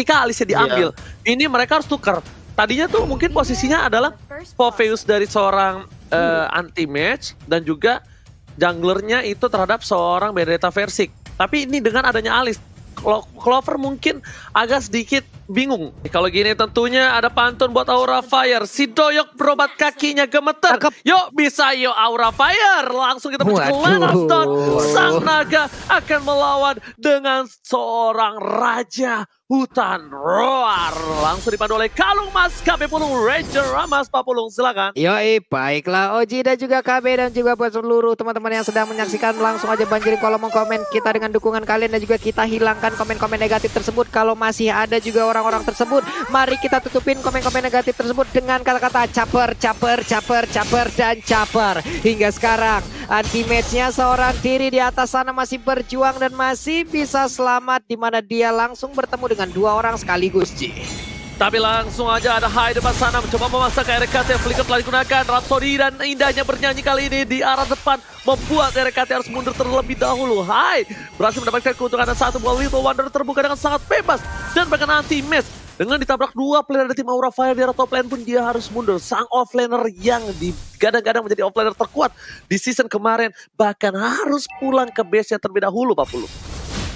ketika alisnya diambil, ini mereka harus tukar. Tadinya tuh mungkin posisinya adalah Popheus dari seorang anti-match dan juga junglernya itu terhadap seorang Benedetta Versik. Tapi ini dengan adanya alis, Clover mungkin agak sedikit bingung. Kalau gini tentunya ada pantun buat Aura Fire. Si Doyok berobat kakinya gemeter. Yuk bisa yuk Aura Fire. Langsung kita menuju ke Lennoxton. Sang naga akan melawan dengan seorang raja hutan roar. Langsung dipandu oleh Kalung Mas KB Pulung Ranger Ramas Pak Pulung, silakan. Yoi, baiklah Oji dan juga KB dan juga buat seluruh teman-teman yang sedang menyaksikan, langsung aja banjirin kolom komen kita dengan dukungan kalian dan juga kita hilangkan komen-komen negatif tersebut. Kalau masih ada juga orang-orang tersebut, mari kita tutupin komen-komen negatif tersebut dengan kata-kata caper, caper, caper, caper, dan caper. Hingga sekarang anti-match-nya seorang diri di atas sana masih berjuang dan masih bisa selamat, di mana dia langsung bertemu dengan dua orang sekaligus, Ji. Tapi langsung aja ada Hai depan sana mencoba memaksa ke RKT. Flicker telah digunakan. Rhapsody dan indahnya bernyanyi kali ini di arah depan membuat RKT harus mundur terlebih dahulu. Hai berhasil mendapatkan keuntungan dan satu buah Little Wonder terbuka dengan sangat bebas dan bahkan anti-match. Dengan ditabrak dua player dari tim Aura Fire di arah top lane pun dia harus mundur. Sang offlaner yang digadang-gadang menjadi offlaner terkuat di season kemarin bahkan harus pulang ke base-nya terlebih dahulu, Pak Pulu.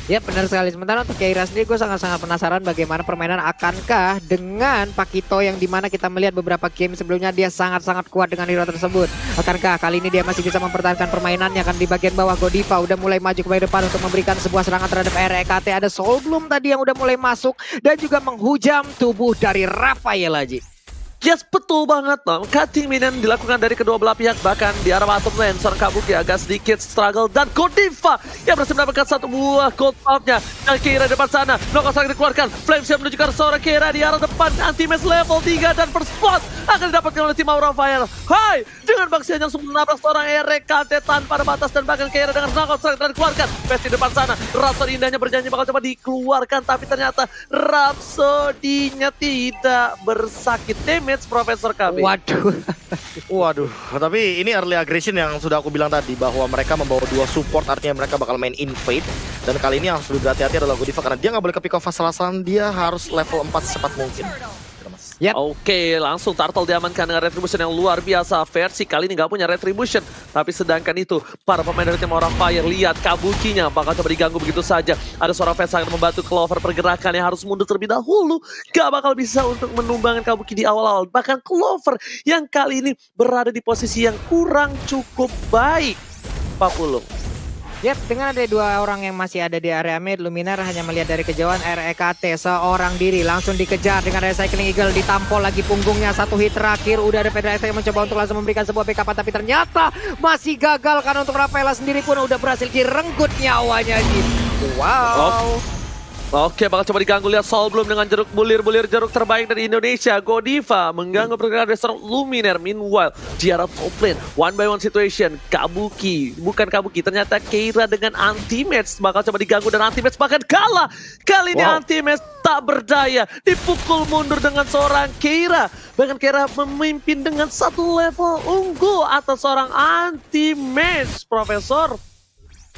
Ya benar sekali. Sementara untuk Keira sendiri gue sangat-sangat penasaran bagaimana permainan akankah dengan Pakito yang dimana kita melihat beberapa game sebelumnya dia sangat-sangat kuat dengan hero tersebut. Akankah kali ini dia masih bisa mempertahankan permainannya? Kan di bagian bawah Godiva udah mulai maju ke bagian depan untuk memberikan sebuah serangan terhadap RKT. Ada Soul Bloom tadi yang udah mulai masuk dan juga menghujam tubuh dari Raphael aja. Yes, betul banget dong. Cutting minion dilakukan dari kedua belah pihak. Bahkan di arah bottom lane, seorang Kabuki agak sedikit struggle. Dan Godiva yang berhasil mendapatkan satu buah gold pulp-nya. Dan Keira di depan sana. Knockout strike dikeluarkan. Flame Shield menuju ke seorang Keira di arah depan. Anti-match level 3 dan first spot akan didapatkan oleh tim Aura Fire. Hai! Dengan baksian yang langsung menabrak seorang RKT tanpa ada batas. Dan bahkan Keira dengan knockout strike telah dikeluarkan. Pes di depan sana. Rhapsody indahnya berjanji bakal coba dikeluarkan. Tapi ternyata Rhapsody-nya tidak bersakit damage. Profesor KB. Waduh, tapi ini early aggression yang sudah aku bilang tadi, bahwa mereka membawa dua support, artinya mereka bakal main invade. Dan kali ini yang harus lebih berhati-hati adalah Godiva, karena dia nggak boleh ke pick off asal-asalan, dia harus level 4 secepat mungkin. Yep. Oke, langsung Turtle diamankan dengan Retribution yang luar biasa. Versi kali ini nggak punya Retribution. Tapi sedangkan itu, para pemain dari tim Aura Fire, lihat Kabukinya bakal coba diganggu begitu saja. Ada seorang fans yang membantu Clover pergerakan yang harus mundur terlebih dahulu. Gak bakal bisa untuk menumbangkan Kabuki di awal-awal. Bahkan Clover yang kali ini berada di posisi yang kurang cukup baik. Pak Pulung. Yap, dengan ada dua orang yang masih ada di area mid, Luminar hanya melihat dari kejauhan RKT seorang diri langsung dikejar dengan Recycling Eagle, ditampol lagi punggungnya, satu hit terakhir. Udah ada Federasi yang mencoba untuk langsung memberikan sebuah backup, tapi ternyata masih gagal karena untuk Rafaela sendiri pun udah berhasil direnggut nyawanya gitu. Wow. Oke, bakal coba diganggu. Lihat Soul Bloom dengan jeruk bulir-bulir jeruk terbaik dari Indonesia. Godiva mengganggu pergerakan dari seorang Luminar. Meanwhile, di arah top lane, one by one situation. Kabuki, bukan Kabuki, ternyata Keira dengan anti-match bakal coba diganggu dan anti-match bahkan kalah. Kali ini anti-match tak berdaya, dipukul mundur dengan seorang Keira. Bahkan Keira memimpin dengan satu level unggul atas seorang anti-match, Profesor.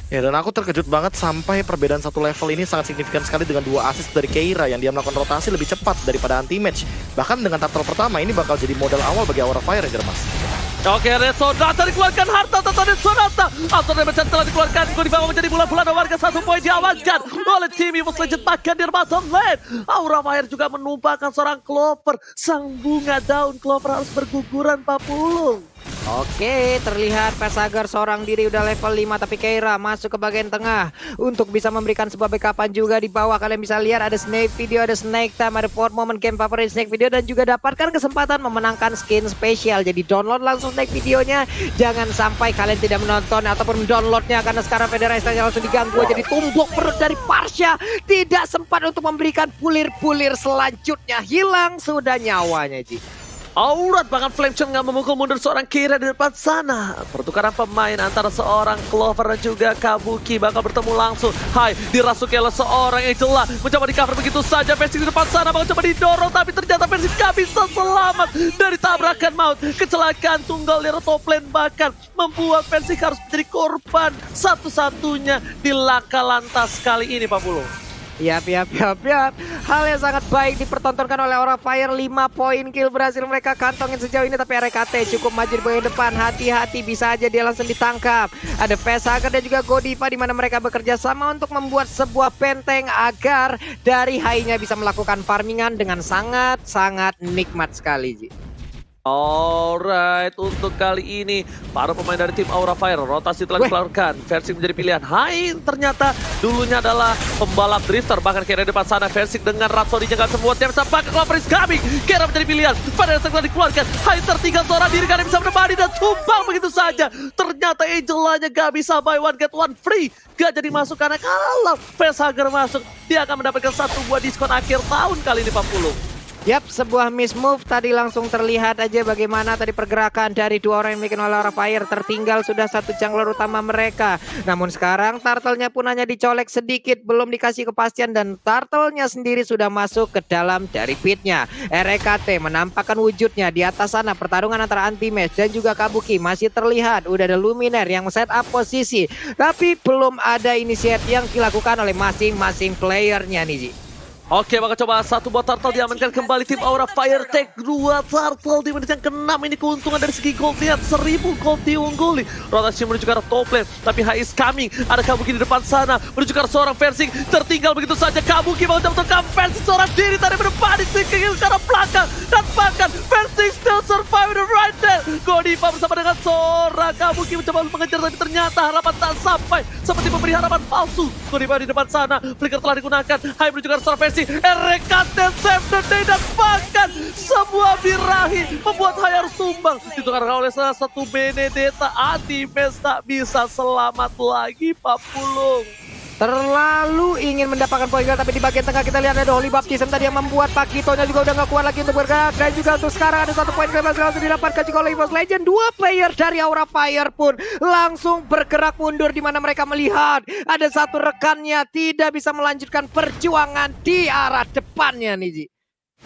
Ya, dan aku terkejut banget sampai perbedaan satu level ini sangat signifikan sekali dengan dua assist dari Keira yang dia melakukan rotasi lebih cepat daripada anti-match. Bahkan dengan turtle pertama ini bakal jadi modal awal bagi Aura Fire, Ranger Mas. Oke, Red Sonata dikeluarkan, harta tata Red Sonata. Auto damage telah dikeluarkan, Godiva menjadi bulan-bulan warga, satu poin diamankan oleh tim Evil Legend bahkan di bottom lane. Aura Fire juga menumpahkan seorang Clover. Sang bunga daun Clover harus berguguran, Pak Pulung. Oke, terlihat Pesager seorang diri udah level 5, tapi Keira masuk ke bagian tengah untuk bisa memberikan sebuah backupan juga di bawah. Kalian bisa lihat ada Snake Video, ada Snake Time, ada Fort Moment Game Favorit Snake Video, dan juga dapatkan kesempatan memenangkan skin spesial. Jadi download langsung Snake Videonya, jangan sampai kalian tidak menonton ataupun downloadnya, karena sekarang Federasi langsung diganggu. Jadi tumbuk perut dari Parsha, tidak sempat untuk memberikan pulir-pulir selanjutnya, hilang sudah nyawanya, Ji. Aurat bahkan Flame Shield nggak memukul mundur seorang Keira di depan sana. Pertukaran pemain antara seorang Clover dan juga Kabuki bakal bertemu langsung. Hai, dirasuki oleh seorang Angela. Mencoba di cover begitu saja. Versik di depan sana bakal coba didorong. Tapi ternyata Versik nggak bisa selamat dari tabrakan maut. Kecelakaan tunggal di top lane bahkan membuat Versik harus menjadi korban satu-satunya di laka lantas kali ini, Pak Pulung. Yap. Hal yang sangat baik dipertontonkan oleh Aura Fire. 5 poin kill berhasil mereka kantongin sejauh ini. Tapi RKT cukup maju di bagian depan. Hati-hati, bisa aja dia langsung ditangkap. Ada Pesager dan juga Godiva di mana mereka bekerja sama untuk membuat sebuah benteng agar dari high-nya bisa melakukan farmingan dengan sangat-sangat nikmat sekali, Ji. Alright, untuk kali ini para pemain dari tim Aura Fire rotasi telah dikeluarkan. Versing menjadi pilihan. Hai, ternyata dulunya adalah pembalap drifter. Bahkan kira depan sana Versing dengan Rhapsody nggak semua tiap sampai ke Clover is coming. Kira menjadi pilihan. Pada yang telah dikeluarkan. Hai, tertinggal seorang diri karena bisa menemani dan tumbang begitu saja. Ternyata Angelanya gak bisa buy one get one free. Gak jadi masuk karena kalau Pesager masuk dia akan mendapatkan satu buah diskon akhir tahun kali ini 40. Yap, sebuah miss move tadi langsung terlihat aja bagaimana tadi pergerakan dari dua orang yang bikin oleh Aura Fire. Tertinggal sudah satu jungler utama mereka. Namun sekarang turtle-nya pun hanya dicolek sedikit, belum dikasih kepastian dan turtle-nya sendiri sudah masuk ke dalam dari pit-nya. RKT menampakkan wujudnya di atas sana. Pertarungan antara Anti-Match dan juga Kabuki masih terlihat. Udah ada Luminaire yang set up posisi. Tapi belum ada inisiatif yang dilakukan oleh masing-masing playernya nih, Ji. Oke, maka coba satu buat turtle diamankan kembali tim Aura Fire. Take 2 turtle di menit yang ke-6. Ini keuntungan dari segi gold. Lihat 1000 gold diungguli. Rotasi menuju ke arah top lane. Tapi High is coming. Ada Kabuki di depan sana. Menuju ke arah seorang Versing. Tertinggal begitu saja. Kabuki mau menentukan Versing seorang diri. Tadi berdepan ke arah belakang. Dan bahkan Versing still survive the right there. Godiva bersama dengan seorang Kabuki mencoba mengejar. Tapi ternyata harapan tak sampai. Seperti memberi harapan palsu. Godiva di depan sana. Flicker telah digunakan. High menuju ke arah seorang Versing. RKT save the day dan bahkan sebuah birahi membuat Hai harus tumbang. Ditukar oleh salah satu Benedetta. Anti-Match tak bisa selamat lagi Pak Pulung. Terlalu ingin mendapatkan poin kill, tapi di bagian tengah kita lihat ada Holy Baptism tadi yang membuat Pakitonya juga udah gak kuat lagi untuk bergerak. Dan juga untuk sekarang ada satu poin kill langsung didapatkan juga oleh EVOS Legend. 2 player dari Aura Fire pun langsung bergerak mundur di mana mereka melihat ada satu rekannya tidak bisa melanjutkan perjuangan di arah depannya nih, Ji.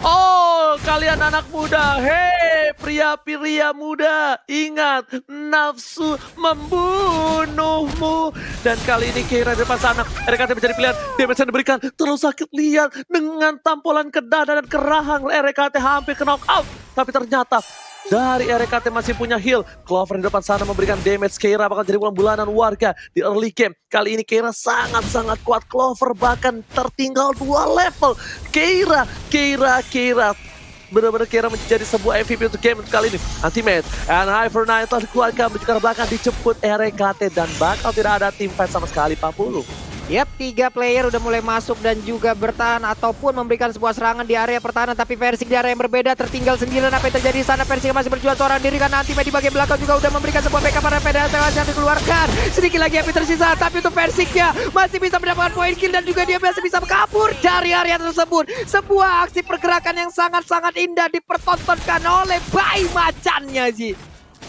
Oh, kalian anak muda, hei pria-pria muda, ingat nafsu membunuhmu. Dan kali ini Keira di depan sana, RKT menjadi pilihan, damage yang diberikan terlalu sakit. Lihat dengan tampolan ke dada dan ke rahang, RKT hampir ke knockout. Tapi ternyata dari RKT masih punya heal. Clover di depan sana memberikan damage. Keira bakal jadi bulan-bulanan warga di early game. Kali ini Keira sangat-sangat kuat. Clover bahkan tertinggal 2 level. Keira benar-benar Keira menjadi sebuah MVP untuk game untuk kali ini. Anti-Match and Hyper Knight telah dikeluarkan menuju ke belakang, dijemput RKT dan bakal tidak ada team fight sama sekali 40. Yap, 3 player udah mulai masuk dan juga bertahan ataupun memberikan sebuah serangan di area pertahanan. Tapi Versing di area yang berbeda, tertinggal sendirian. Apa yang terjadi di sana? Versing masih berjuang seorang diri karena Anti-Match di bagian belakang juga udah memberikan sebuah backup pada PDS yang dikeluarkan. Sedikit lagi api tersisa, tapi untuk Versingnya masih bisa mendapatkan poin kill dan juga dia masih bisa kabur dari area tersebut. Sebuah aksi pergerakan yang sangat-sangat indah dipertontonkan oleh Bai Macannya, Ji.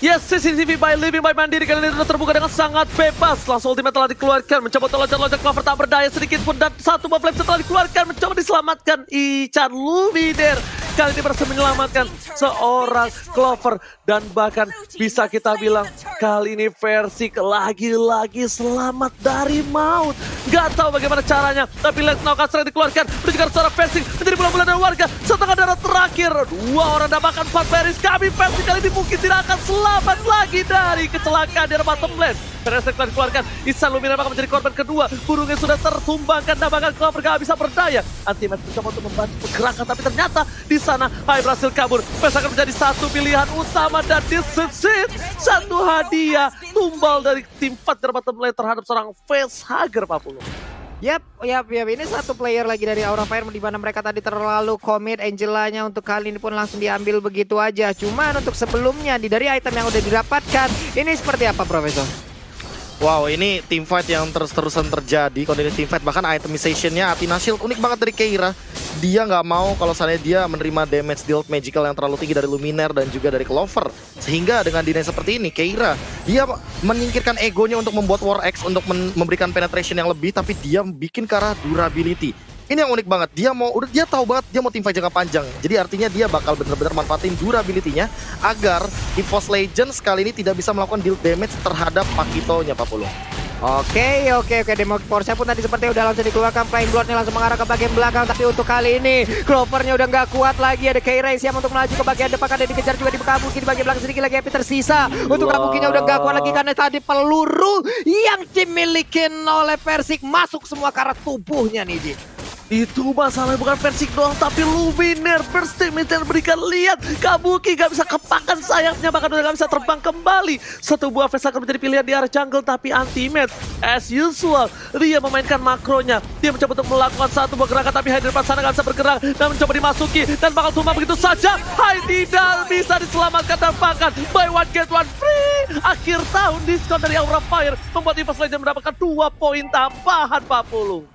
Yes, CCTV by Living by Mandiri kali ini sudah terbuka dengan sangat bebas. Langsung ultimate telah dikeluarkan, mencoba loncat-loncat. Clover tak berdaya sedikit pun dan satu buah flame setelah dikeluarkan, mencoba diselamatkan. Ican Luminaire kali ini berhasil menyelamatkan seorang Clover. Dan bahkan bisa kita bilang kali ini Versing lagi-lagi selamat dari maut. Gak tahu bagaimana caranya, tapi Let's Knockout sering dikeluarkan. Menuju ke seorang Versing menjadi bulan-bulanan warga. Setengah darah terakhir, 2 orang dapatkan 4 players. Kami Versing kali ini mungkin tidak akan selamat lagi dari kecelakaan di bottom lane. Peresek telah dikeluarkan, Isan Luminaire bakal menjadi korban kedua. Burungnya sudah tertumbangkan dan bahkan Clover gak bisa berdaya. Anti-Match mencoba untuk membantu pergerakan, tapi ternyata di sana Hai berhasil kabur. Pesaker menjadi satu pilihan utama dan dissit satu hadiah tumbal dari tim fight di bottom lane terhadap seorang Facehugger 40. Yap. Ini satu player lagi dari Aura Fire di mana mereka tadi terlalu komit. Angelanya untuk kali ini pun langsung diambil begitu aja. Cuman untuk sebelumnya dari item yang udah didapatkan, ini seperti apa, Profesor? Wow, ini team fight yang terus-terusan terjadi. Kalau ini team fight, bahkan itemization-nya Athena Shield unik banget dari Keira. Dia nggak mau kalau misalnya dia menerima damage dealt magical yang terlalu tinggi dari Luminaire dan juga dari Clover. Sehingga dengan dinai seperti ini, Keira dia menyingkirkan egonya untuk membuat War Axe untuk memberikan penetration yang lebih, tapi dia bikin ke arah durability. Ini yang unik banget, dia tahu banget dia mau team fight jangka panjang. Jadi artinya dia bakal benar-benar manfaatin durability-nya agar EVOS Legends kali ini tidak bisa melakukan deal damage terhadap Pakitonya, Pak Polo. Oke, Demo Force pun tadi seperti udah langsung dikeluarkan. Flying Blood-nya langsung mengarah ke bagian belakang. Tapi untuk kali ini Clover-nya udah nggak kuat lagi. Ada Keira siap untuk melaju ke bagian depan. Ada dikejar juga di Kabuki di bagian belakang, sedikit lagi Happy tersisa. Untuk Kabukinya udah nggak kuat lagi karena tadi peluru yang dimiliki oleh Persik masuk semua ke arah tubuhnya nih, Ji. Itu masalahnya bukan Persik doang, tapi Luminaire Burst yang berikan. Lihat, Kabuki gak bisa kepakan sayapnya, bahkan udah gak bisa terbang kembali. Satu buah Face akan menjadi pilihan di arah jungle, tapi anti-match as usual. Dia memainkan makronya, dia mencoba untuk melakukan satu buah gerakan, tapi Hai di depan sana gak bisa bergerak dan mencoba dimasuki dan bakal tumbang begitu saja. Hai tidak bisa diselamatkan dan bahkan buy one get one free. Akhir tahun diskon dari Aura Fire membuat EVOS Legends mendapatkan 2 poin tambahan, Pak Pulung.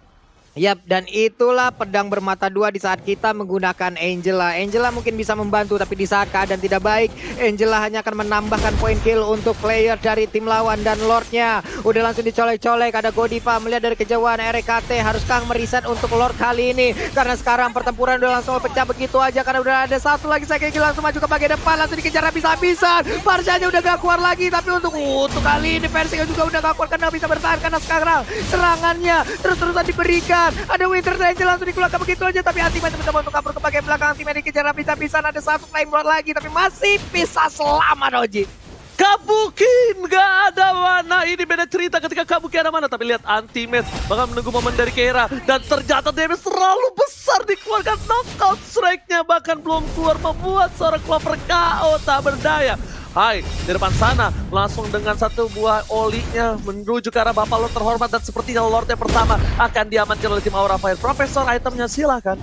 Yap, dan itulah pedang bermata dua di saat kita menggunakan Angela. Angela mungkin bisa membantu, tapi di saat keadaan tidak baik, Angela hanya akan menambahkan poin kill untuk player dari tim lawan. Dan Lordnya udah langsung dicolek-colek. Ada Godiva melihat dari kejauhan RKT. Haruskah meriset untuk Lord kali ini? Karena sekarang pertempuran udah langsung pecah begitu aja. Karena udah ada satu lagi Saigeki langsung maju ke bagian depan. Langsung dikejar habis-habisan. Marshanya udah gak keluar lagi. Tapi untuk kali ini Persik juga udah gak kuat karena bisa bertahan. Karena sekarang serangannya terus-terusan diberikan. Ada Winter Angel langsung dikeluarkan begitu aja, tapi Anti-Match mencoba untuk kabur ke bagian belakang. Anti-Match dikejar habis-habisan. Ada satu Flame Blood lagi, tapi masih bisa selamat, Oji. Kabuki nggak ada mana. Ini beda cerita ketika Kabuki ada mana. Tapi lihat Anti-Match bakal menunggu momen dari Keira. Dan ternyata damage terlalu besar dikeluarkan. Knockout strike-nya bahkan belum keluar, membuat seorang Clover KO tak berdaya. Hai, di depan sana langsung dengan satu buah olinya menuju ke arah Bapak Lord terhormat. Dan sepertinya Lord yang pertama akan diamankan oleh tim Aura Fire. Profesor, itemnya silakan.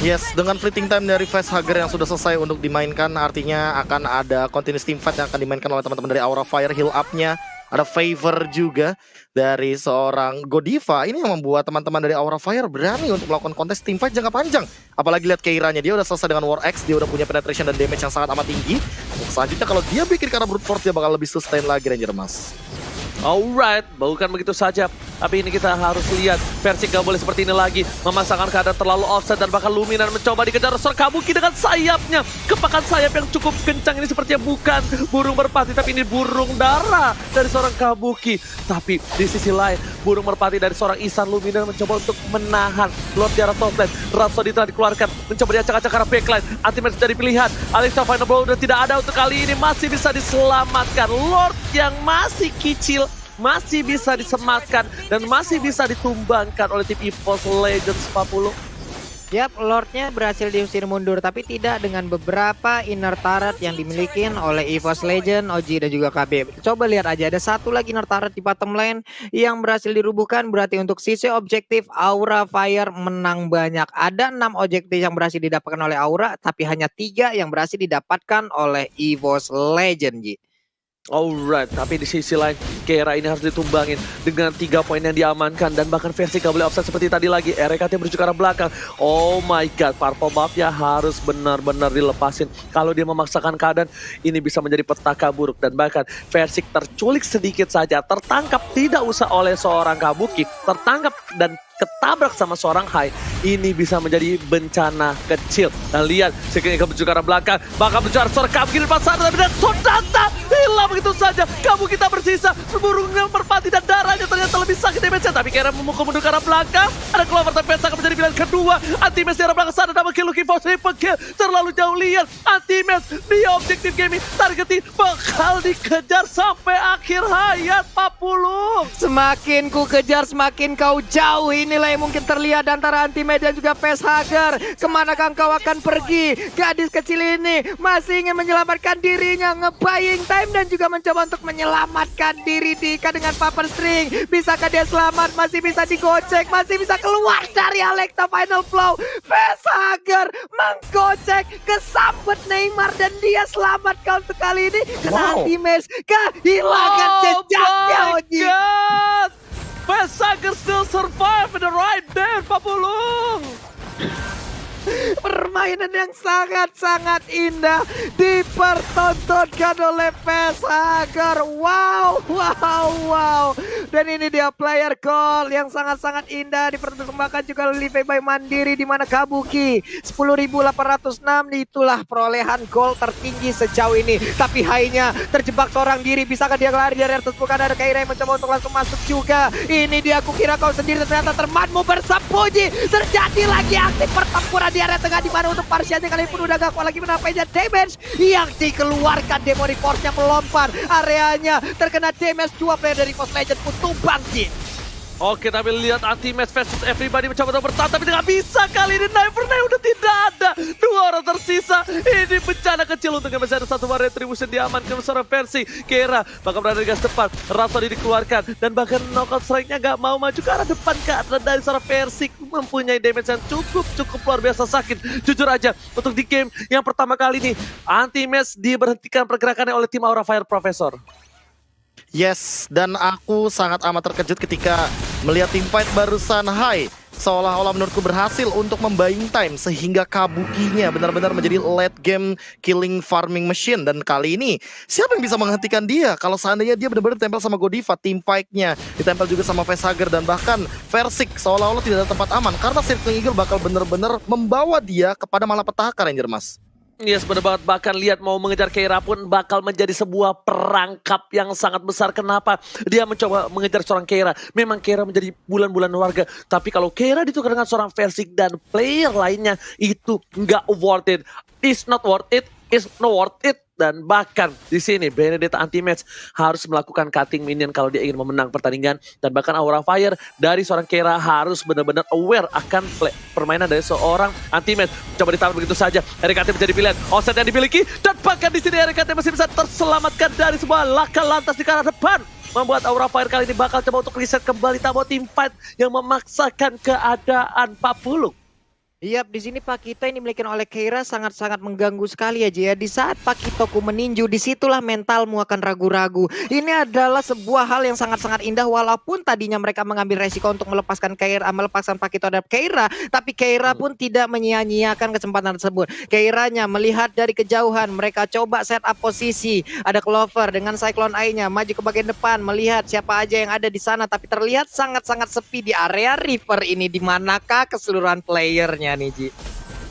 Yes, dengan fleeting time dari Facehugger yang sudah selesai untuk dimainkan, artinya akan ada continuous team fight yang akan dimainkan oleh teman-teman dari Aura Fire. Heal up-nya, ada favor juga dari seorang Godiva. Ini yang membuat teman-teman dari Aura Fire berani untuk melakukan kontes team fight jangka panjang. Apalagi lihat Keiranya, dia udah selesai dengan War X, dia udah punya penetration dan damage yang sangat amat tinggi. Selanjutnya kalau dia bikin karena brute force, dia bakal lebih sustain lagi Ranger Mas. Alright, bukan begitu saja. Tapi ini kita harus lihat, Persik gak boleh seperti ini lagi. Memasangkan keadaan terlalu offset dan bahkan Luminar mencoba dikejar seorang Kabuki dengan sayapnya. Kepakan sayap yang cukup kencang ini sepertinya bukan burung merpati, tapi ini burung dara dari seorang Kabuki. Tapi di sisi lain, burung merpati dari seorang Ihsan. Luminar mencoba untuk menahan Lord di arah top lane. Rhapsody telah dikeluarkan, mencoba diacak-acak ke arah backline. Anti-Match dari pilihan. Alexa Final Blow udah tidak ada untuk kali ini. Masih bisa diselamatkan. Lord yang masih kecil masih bisa disematkan dan masih bisa ditumbangkan oleh tim EVOS Legends 40. Yap, Lordnya berhasil diusir mundur, tapi tidak dengan beberapa inner turret yang dimiliki oleh EVOS Legends, OG dan juga KB. Coba lihat aja, ada satu lagi inner turret di bottom lane yang berhasil dirubuhkan. Berarti untuk sisi objektif Aura Fire menang banyak. Ada 6 objektif yang berhasil didapatkan oleh Aura, tapi hanya 3 yang berhasil didapatkan oleh EVOS Legends, Ji. Alright, tapi di sisi lain Keira ini harus ditumbangin dengan 3 poin yang diamankan. Dan bahkan versi gak boleh offset seperti tadi lagi. RKT menuju ke arah belakang. Oh my god, purple buff-nya harus benar-benar dilepasin. Kalau dia memaksakan keadaan, ini bisa menjadi petaka buruk. Dan bahkan Versik terculik sedikit saja, tertangkap tidak usah oleh seorang Kabuki, tertangkap dan ketabrak sama seorang Hai, ini bisa menjadi bencana kecil. Dan lihat, Saigeki menuju ke arah belakang, bakal menuju arah seorang Kabuki di depan sana, tapi dan Sodata hilang begitu saja. Kabuki kita bersisa, burungnya merpati dan darahnya ternyata lebih sakit damage-nya. Tapi Keira memukul mundur ke arah belakang, ada Clover tapi Pesa akan menjadi pilihan kedua. Anti-Match di arah belakang sana, double kill looking for triple kill, terlalu jauh. Lihat, Anti-Match di objektif gaming, targetin bakal dikejar sampai akhir hayat 40. Semakin ku kejar, semakin kau jauh. Inilah yang mungkin terlihat antara Anti-Match dan juga Facehugger. Kemanakah engkau akan pergi? Gadis kecil ini masih ingin menyelamatkan dirinya, nge-buying time dan juga mencoba untuk menyelamatkan diri diikat dengan paper string. Bisakah dia selamat? Masih bisa digocek, masih bisa keluar dari Alexa Final Flow. Facehugger menggocek, kesambet Neymar dan dia selamat kau untuk kali ini. Karena Anti-Match kehilangan jejaknya, Oji. Facehugger still survive in the right there, Pak Pulung. Permainan permainan yang sangat-sangat indah dipertontonkan oleh Pesager. Wow. Dan ini dia player goal yang sangat-sangat indah dipersembahkan juga oleh Live by Mandiri, di mana Kabuki 10.806 itulah perolehan gol tertinggi sejauh ini. Tapi high-nya terjebak seorang diri, bisakah dia lari dari atas? Bukan, ada Keira yang mencoba untuk langsung masuk juga. Ini dia, aku kira kau sendiri, ternyata temanmu bersembunyi. Terjadi lagi aksi pertempuran di area tengah, di mana untuk Parsianya kali pun udah gak kuat lagi menampainya damage yang dikeluarkan. Demon Force yang melompat areanya, terkena damage. Dua player dari Force Legend pun tumbang, Ji. Oke, tapi lihat Anti-Match versus Everybody mencoba untuk bertahan, tapi nggak bisa kali ini. Never udah tidak ada. Dua orang tersisa. Ini bencana kecil untuk yang masih ada satu war retribution diamankan seorang versi. Keira bakal berada di gas depan. Rhapsody dikeluarkan dan bahkan knockout strike-nya nggak mau maju ke arah depan karena dari seorang versi mempunyai damage yang cukup luar biasa sakit. Jujur aja, untuk di game yang pertama kali ini Anti-Match diberhentikan pergerakannya oleh tim Aura Fire Professor. Yes, dan aku sangat amat terkejut ketika melihat tim fight barusan high. Seolah-olah menurutku berhasil untuk membuying time sehingga Kabukinya benar-benar menjadi late game killing farming machine. Dan kali ini siapa yang bisa menghentikan dia? Kalau seandainya dia benar-benar ditempel sama Godiva, tim fight-nya ditempel juga sama Pesager, dan bahkan Versik seolah-olah tidak ada tempat aman karena Circling Eagle bakal benar-benar membawa dia kepada malapetaka, Ranger Mas. Yes, benar banget. Bahkan lihat mau mengejar Keira pun bakal menjadi sebuah perangkap yang sangat besar. Kenapa? Dia mencoba mengejar seorang Keira. Memang Keira menjadi bulan-bulan warga. Tapi kalau Keira ditukar dengan seorang Versik dan player lainnya, itu nggak worth it. It's not worth it. It's not worth it. Dan bahkan di sini Benedetta Anti-Match harus melakukan cutting minion kalau dia ingin memenang pertandingan. Dan bahkan Aura Fire dari seorang Keira harus benar-benar aware akan permainan dari seorang Anti-Match. Coba ditahan begitu saja. RKT menjadi pilihan. Offset yang dimiliki. Dan bahkan di sini RKT masih bisa terselamatkan dari sebuah laka lantas di arah depan. Membuat Aura Fire kali ini bakal coba untuk reset kembali tamu tim fight yang memaksakan keadaan Pak Pulung. Yap, di sini Pakito yang dimiliki oleh Keira sangat-sangat mengganggu sekali aja ya. Di saat Pakitoku meninju, disitulah mentalmu akan ragu-ragu. Ini adalah sebuah hal yang sangat-sangat indah, walaupun tadinya mereka mengambil resiko untuk melepaskan Pakito dan Keira, tapi Keira pun tidak menyia-nyiakan kesempatan tersebut. Keiranya melihat dari kejauhan, mereka coba set up posisi. Ada Clover dengan Cyclone Eye-nya maju ke bagian depan, melihat siapa aja yang ada di sana, tapi terlihat sangat-sangat sepi di area River ini. Di manakah keseluruhan playernya nih, Ji?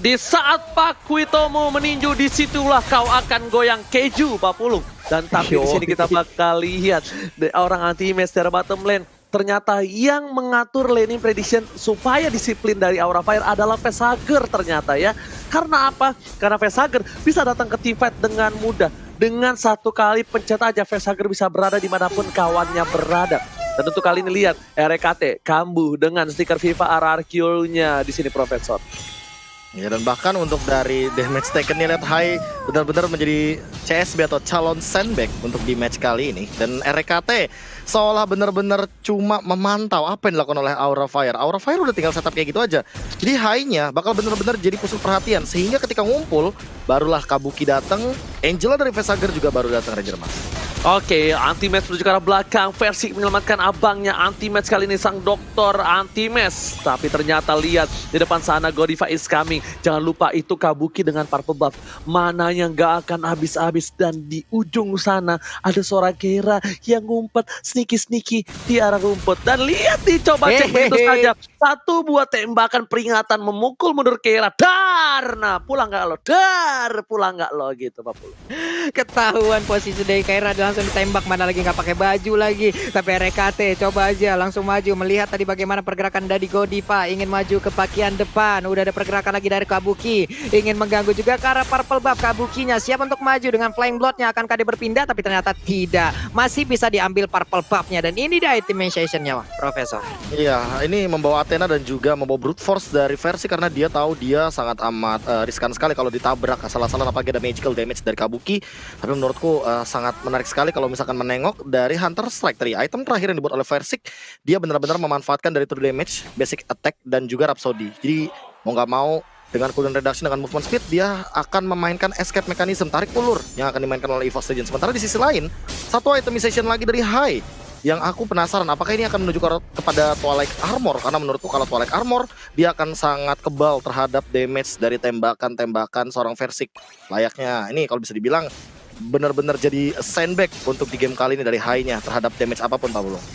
Di saat Pak Kuitomo meninju, disitulah kau akan goyang keju, Pak Pulung. Dan tapi di sini kita bakal lihat orang Anti-Match dari bottom lane. Ternyata yang mengatur laning prediction supaya disiplin dari Aura Fire adalah Pesager ternyata ya. Karena apa? Karena Pesager bisa datang ke team fight dengan mudah. Dengan satu kali pencet aja Pesager bisa berada dimanapun kawannya berada. Dan untuk kali ini lihat RKT kambuh dengan stiker FIFA RRQ-nya di sini Profesor. Ya, dan bahkan untuk dari damage taken-nya lihat high benar-benar menjadi CSB atau calon sandbag untuk di match kali ini. Dan RKT seolah benar-benar cuma memantau apa yang dilakukan oleh Aura Fire. Aura Fire udah tinggal setup kayak gitu aja. Jadi high-nya bakal benar-benar jadi pusat perhatian. Sehingga ketika ngumpul, barulah Kabuki datang, Angela dari Vesager juga baru datang, Ranger Mas. Oke, Anti-Match menuju ke arah belakang. Versik menyelamatkan abangnya. Anti-Match kali ini sang dokter Anti-Match. Tapi ternyata lihat di depan sana Godiva is coming. Jangan lupa itu Kabuki dengan purple buff. Mana yang gak akan habis-habis. Dan di ujung sana ada seorang Keira yang ngumpet sneaky-sneaky di arah rumput. Dan lihat nih, coba cek begitu saja. Satu buah tembakan peringatan memukul mundur Keira. Dar! Nah, pulang gak lo? Dar! Pulang gak lo? Gitu Pak Pulung. Ketahuan posisi dari Keira langsung ditembak, mana lagi nggak pakai baju lagi. Tapi RKT coba aja langsung maju, melihat tadi bagaimana pergerakan dari Godiva, ingin maju ke bagian depan. Udah ada pergerakan lagi dari Kabuki, ingin mengganggu juga ke arah purple buff. Kabukinya siap untuk maju dengan Flying Blood-nya, akankah dia berpindah? Tapi ternyata tidak, masih bisa diambil purple buff-nya. Dan ini dia itemization-nya, Profesor. Iya, ini membawa Athena dan juga membawa brute force dari Versi karena dia tahu dia sangat amat riskan sekali kalau ditabrak asal-asalan, apalagi ada magical damage dari Kabuki. Tapi menurutku sangat menarik sekali kalau misalkan menengok dari Hunter Strike tadi. Item terakhir yang dibuat oleh Versik, dia benar-benar memanfaatkan dari true damage, basic attack, dan juga Rhapsody. Jadi mau nggak mau dengan cooldown reduction, dengan movement speed, dia akan memainkan escape mechanism, tarik ulur yang akan dimainkan oleh EVOS Legends. Sementara di sisi lain, satu itemization lagi dari High. yang aku penasaran apakah ini akan menuju kepada Twilight Armor, karena menurutku kalau Twilight Armor dia akan sangat kebal terhadap damage dari tembakan-tembakan seorang Versik. Layaknya ini kalau bisa dibilang benar-benar jadi sandbag untuk di game kali ini dari high-nya terhadap damage apapun, Pak Bulung.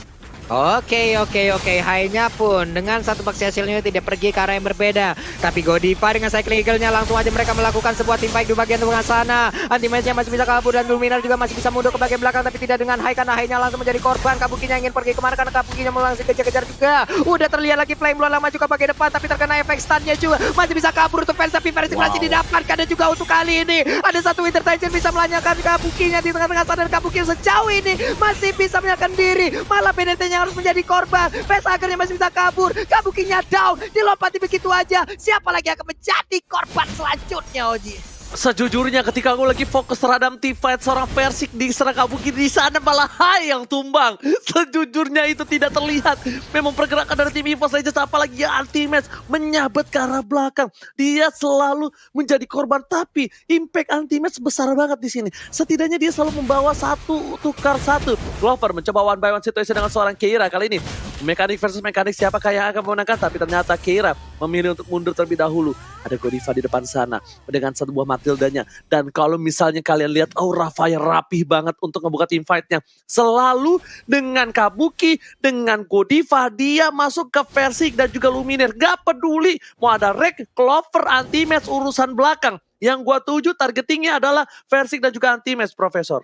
Oke. High-nya pun dengan satu faksi hasilnya tidak pergi ke arah yang berbeda. Tapi Godiva dengan cycling eagle-nya langsung aja mereka melakukan sebuah team fight di bagian tengah sana. Anti-match-nya masih bisa kabur dan Luminar juga masih bisa mundur ke bagian belakang, tapi tidak dengan High karena High-nya langsung menjadi korban. Kabukinya ingin pergi kemana karena Kabukinya mau langsung kejar-kejar juga. Udah terlihat lagi Flame Blood lama juga bagian depan, tapi terkena efek stun-nya juga. Masih bisa kabur untuk fans, tapi Versik masih didapatkan. Dan juga untuk kali ini ada satu Intervention bisa melanyakan Kabukinya di tengah-tengah sana, dan Kabuki sejauh ini masih bisa menyelamatkan diri. Malah PDT-nya harus menjadi korban. Pesagernya masih bisa kabur. Kabukinya down. Dilompati begitu aja. Siapa lagi akan menjadi korban selanjutnya, Oji? Sejujurnya ketika aku lagi fokus terhadap team fight seorang Versik di serang Kabuki, di sana malah High yang tumbang. Sejujurnya itu tidak terlihat. Memang pergerakan dari tim EVOS Legends apalagi anti-match menyabet ke arah belakang. Dia selalu menjadi korban, tapi impact anti-match besar banget di sini. Setidaknya dia selalu membawa satu tukar satu. Clover mencoba one by one situation dengan seorang Keira kali ini. Mekanik versus mekanik, siapakah yang akan memenangkan? Tapi ternyata Keira memilih untuk mundur terlebih dahulu. Ada Godiva di depan sana dengan satu buah Matildanya. Dan kalau misalnya kalian lihat Aura Fire rapih banget untuk ngebuka team fight-nya. Selalu dengan Kabuki, dengan Godiva, dia masuk ke Versik dan juga Luminar. Gak peduli mau ada Rek, Clover, anti-match, urusan belakang. Yang gua tuju targetingnya adalah Versik dan juga anti-match, Profesor.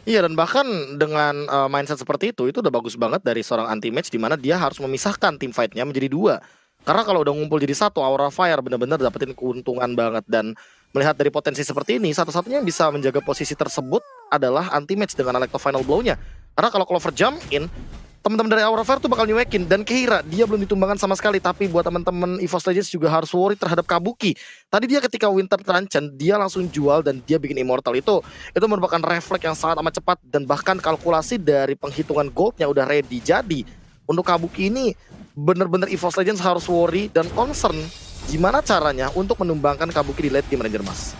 Iya, dan bahkan dengan mindset seperti itu udah bagus banget dari seorang anti-match, di mana dia harus memisahkan team fight-nya menjadi dua. Karena kalau udah ngumpul jadi satu, Aura Fire benar-benar dapetin keuntungan banget. Dan melihat dari potensi seperti ini, satu-satunya yang bisa menjaga posisi tersebut adalah anti-match dengan Electro Final Blow-nya. Karena kalau Clover jump in, teman-teman dari Aura Fire tuh bakal nyuekin. Dan Keira, dia belum ditumbangkan sama sekali. Tapi buat teman-teman EVOS Legends juga harus worry terhadap Kabuki. Tadi dia ketika Winter Truncheon, dia langsung jual dan dia bikin Immortal. Itu merupakan refleks yang sangat amat cepat. Dan bahkan kalkulasi dari penghitungan goldnya udah ready. Jadi, untuk Kabuki ini bener-bener EVOS Legends harus worry dan concern gimana caranya untuk menumbangkan Kabuki di late game, Ranger Mas.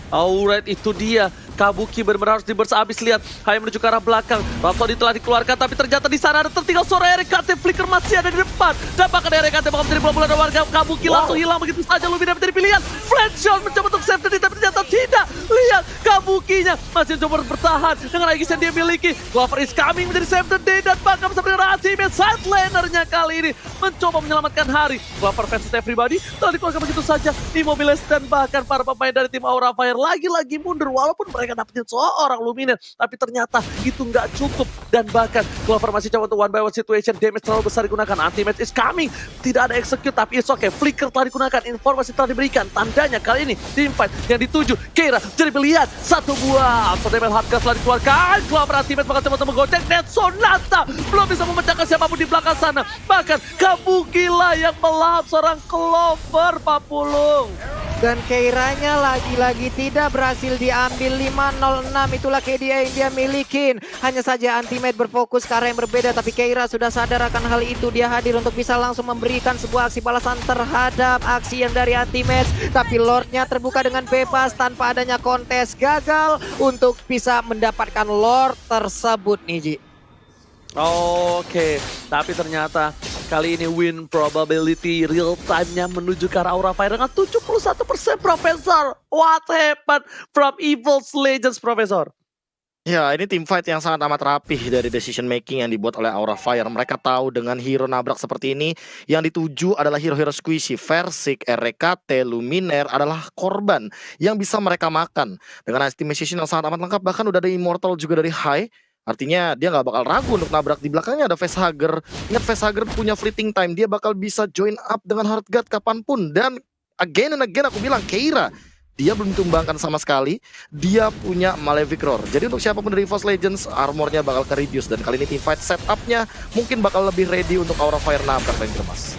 Alright, itu dia. Kabuki benar-benar harus diburst abis. Lihat, High menuju ke arah belakang. Rhapsody telah dikeluarkan, tapi ternyata di sana ada tertinggal seorang RKT. Flicker masih ada di depan. Dapatkan RKT bakal menjadi bola-bola dari warga. Kabuki langsung hilang begitu saja. Luminar menjadi pilihan. Flat shot mencoba untuk save tadi, tapi ternyata tidak. Lihat, Kabukinya masih mencoba bertahan dengan Aegis yang dia miliki. Clover is coming menjadi save the day, dan bahkan bersama dengan Ultimate side lanernya kali ini mencoba menyelamatkan hari. Clover versus everybody telah dikeluarkan begitu saja. Immobiles dan bahkan para pemain dari tim Aura Fire lagi-lagi mundur, walaupun mereka dapetin seorang Luminar, tapi ternyata itu nggak cukup. Dan bahkan Clover masih coba untuk one by one situation, damage terlalu besar digunakan, anti-match is coming, tidak ada execute, tapi it's okay. Flicker telah digunakan, informasi telah diberikan, tandanya kali ini team fight yang dituju Keira jadi melihat satu buah auto damage hardcast telah dikeluarkan. Clover anti-match bakal coba menggocek, dan Sonata belum bisa memecahkan siapapun di belakang sana. Bahkan Kabuki lah yang melahap seorang Clover, Pak Pulung. Dan Keiranya lagi-lagi tidak berhasil diambil. 506 itulah KDA yang dia milikin. Hanya saja anti-match berfokus ke arah yang berbeda, tapi Keira sudah sadar akan hal itu. Dia hadir untuk bisa langsung memberikan sebuah aksi balasan terhadap aksi yang dari anti-match. Tapi Lordnya terbuka dengan bebas tanpa adanya kontes. Gagal untuk bisa mendapatkan Lord tersebut, Niji. Oke, tapi ternyata kali ini win probability real time-nya menuju ke arah Aura Fire dengan 71%, Profesor. What happened from EVOS Legends, Profesor? Ya, ini tim fight yang sangat amat rapih dari decision making yang dibuat oleh Aura Fire. Mereka tahu dengan hero nabrak seperti ini, yang dituju adalah hero-hero squishy. Versik, RKT, Luminar adalah korban yang bisa mereka makan. Dengan estimation yang sangat amat lengkap, bahkan udah ada Immortal juga dari High. Artinya dia nggak bakal ragu untuk nabrak. Di belakangnya ada Facehugger. Ingat, Facehugger punya fleeting time. Dia bakal bisa join up dengan Heartguard kapanpun. Dan again and again aku bilang, Keira, dia belum ditumbangkan sama sekali. Dia punya Malefic Roar. Jadi untuk siapapun dari EVOS Legends, armornya bakal ke reduce. Dan kali ini team fight setupnya mungkin bakal lebih ready untuk Aura Fire nabrak, Ranger Mas.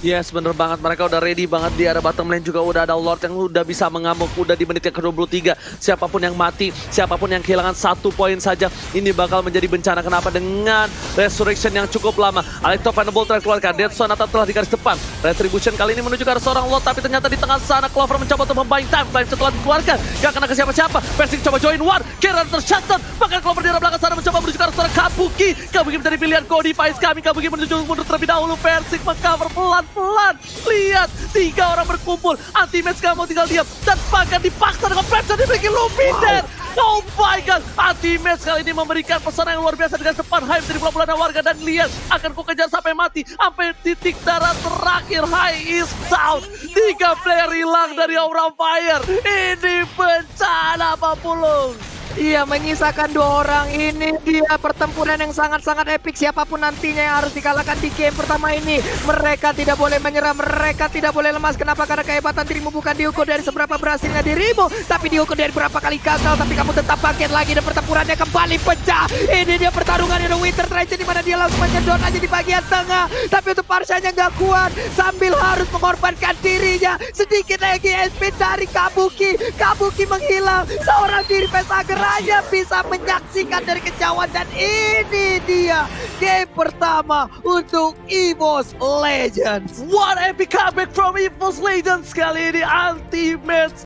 Yes, bener banget. Mereka udah ready banget di area bottom lane juga. Udah ada Lord yang udah bisa mengamuk. Udah di menit yang ke-23. Siapapun yang mati, siapapun yang kehilangan 1 poin saja, ini bakal menjadi bencana. Kenapa? Dengan resurrection yang cukup lama. Alecto Fireball terkeluarkan. Dead Sonata telah di garis depan. Retribution kali ini menuju ke arah seorang Lord. Tapi ternyata di tengah sana Clover mencoba untuk membayang time. Time setelah dikeluarkan. Gak kena ke siapa-siapa. Persik coba join war. Kira tershutdown. Bahkan Clover di arah belakang sana mencoba menuju ke arah seorang Kabuki. Kabuki menjadi pilihan Codifies kami. Kabuki menuju mundur terlebih dahulu. Persik mengcover pelan-pelan. Lihat, 3 orang berkumpul. Anti-match gak mau tinggal diam. Dan bahkan dipaksa dengan Persik dimiliki Luminet. Oh my god, Anti-match kali ini memberikan pesan yang luar biasa dengan depan hype dari bulan-bulan warga. Dan lihat, akan ku kejar sampai mati. Sampai titik darah terakhir, high is down. 3 player hilang dari Aura Fire. Ini bencana Pak Pulung. Iya, menyisakan 2 orang. Ini dia pertempuran yang sangat-sangat epik. Siapapun nantinya yang harus dikalahkan di game pertama ini, mereka tidak boleh menyerah, mereka tidak boleh lemas. Kenapa? Karena kehebatan dirimu bukan diukur dari seberapa berhasilnya dirimu, tapi diukur dari berapa kali gagal. Tapi kamu tetap bangkit lagi dan pertempurannya kembali pecah. Ini dia pertarungan The Winter Tragedy, di mana dia langsung menyedot aja di bagian tengah. Tapi untuk Parshanya nggak kuat, sambil harus mengorbankan dirinya. Sedikit lagi SP dari Kabuki. Kabuki menghilang. Seorang diri Pesager hanya bisa menyaksikan dari kejauhan. Dan ini dia game pertama untuk EVOS Legends. What epic comeback from EVOS Legends kali ini. Anti-match